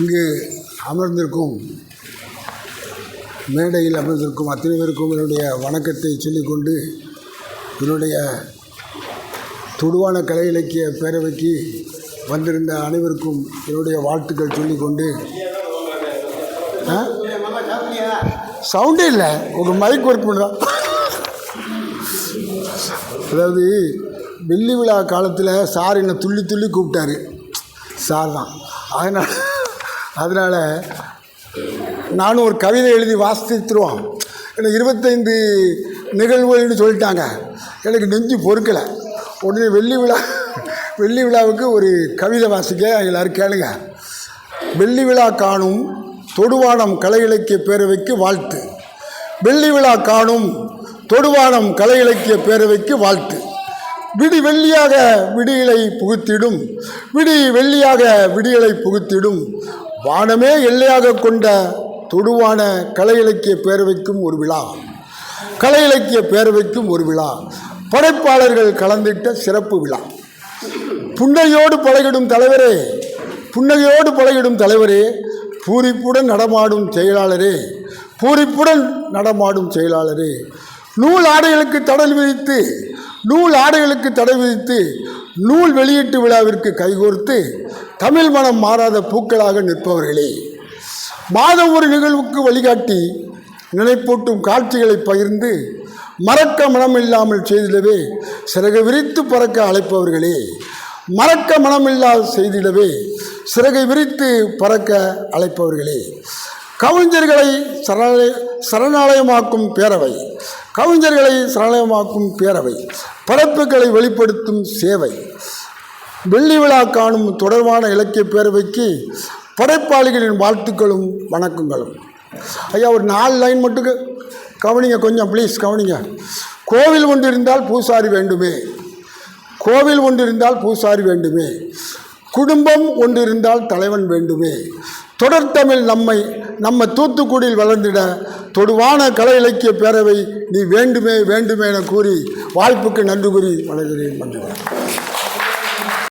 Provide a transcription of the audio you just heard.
இங்கு அமர்ந்திருக்கும் மேடையில் அமர்ந்திருக்கும் அத்தனை பேருக்கும் என்னுடைய வணக்கத்தை சொல்லிக்கொண்டு என்னுடைய தொடுவான கலை இலக்கிய பேரவைக்கு வந்திருந்த அனைவருக்கும் என்னுடைய வாழ்த்துக்கள் சொல்லிக்கொண்டு சவுண்டே இல்லை உங்கள் மைக் ஒர்க் பண்ணுறா. அதாவது வெள்ளி விழா காலத்தில் சார் என்னை துள்ளி துள்ளி கூப்பிட்டாரு, சார் தான். அதனால் நானும் ஒரு கவிதை எழுதி வாசித்துருவோம். எனக்கு 25 நிகழ்வுகள்னு சொல்லிட்டாங்க. எனக்கு நெஞ்சு பொறுக்கலை. உடனே வெள்ளி விழாவுக்கு ஒரு கவிதை வாசிக்க எல்லோரும் கேளுங்க. வெள்ளி விழா காணும் தொடுவானம் கலை இலக்கிய பேரவைக்கு வாழ்த்து. வெள்ளி விழா காணும் தொடுவானம் கலை இலக்கிய பேரவைக்கு வாழ்த்து. விடி வெள்ளியாக விடியலை புகுத்திடும், விடி வெள்ளியாக விடியலை புகுத்திடும், வானமே எல்லையாக கொண்ட தொடுவான கலை இலக்கிய பேரவைக்கும் ஒரு விழா, கலை இலக்கிய பேரவைக்கும் ஒரு விழா, படைப்பாளர்கள் கலந்திட்ட சிறப்பு விழா. புன்னகையோடு பழகிடும் தலைவரே, புன்னகையோடு பழகிடும் தலைவரே, பூரிப்புடன் நடமாடும் செயலாளரே, பூரிப்புடன் நடமாடும் செயலாளரே, நூல் ஆடைகளுக்கு தடை விதித்து, நூல் ஆடைகளுக்கு தடை விதித்து நூல் வெளியீட்டு விழாவிற்கு கைகோர்த்து தமிழ் மனம் மாறாத பூக்களாக நிற்பவர்களே, மாதம் ஒரு நிகழ்வுக்கு வழிகாட்டி நினைப்பூட்டும் காட்சிகளை பகிர்ந்து மறக்க மனம் இல்லாமல் செய்திடவே சிறகை விரித்து பறக்க அழைப்பவர்களே, மறக்க மனமில்லாத செய்திடவே சிறகை விரித்து பறக்க அழைப்பவர்களே, கவிஞர்களை சரணாலயமாக்கும் பேரவை, கவிஞர்களை சரணாலயமாக்கும் பேரவை, படைப்புகளை வெளிப்படுத்தும் சேவை, வெள்ளி விழா காணும் தொடர்பான இலக்கிய பேரவைக்கு படைப்பாளிகளின் வாழ்த்துக்களும் வணக்கங்களும். ஐயா ஒரு 4 லைன் மட்டும் கவனிங்க, கொஞ்சம் ப்ளீஸ் கவனிங்க. கோவில் ஒன்று இருந்தால் பூசாரி வேண்டுமே, கோவில் ஒன்று இருந்தால் பூசாரி வேண்டுமே, குடும்பம் ஒன்று இருந்தால் தலைவன் வேண்டுமே, தொடர்தமிழ் நம்ம தூத்துக்குடியில் வளர்ந்திட தொடுவான கலை இலக்கிய பேரவை நீ வேண்டுமே வேண்டுமே என கூறி வாய்ப்புக்கு நன்றி கூறி வணங்குகிறேன்.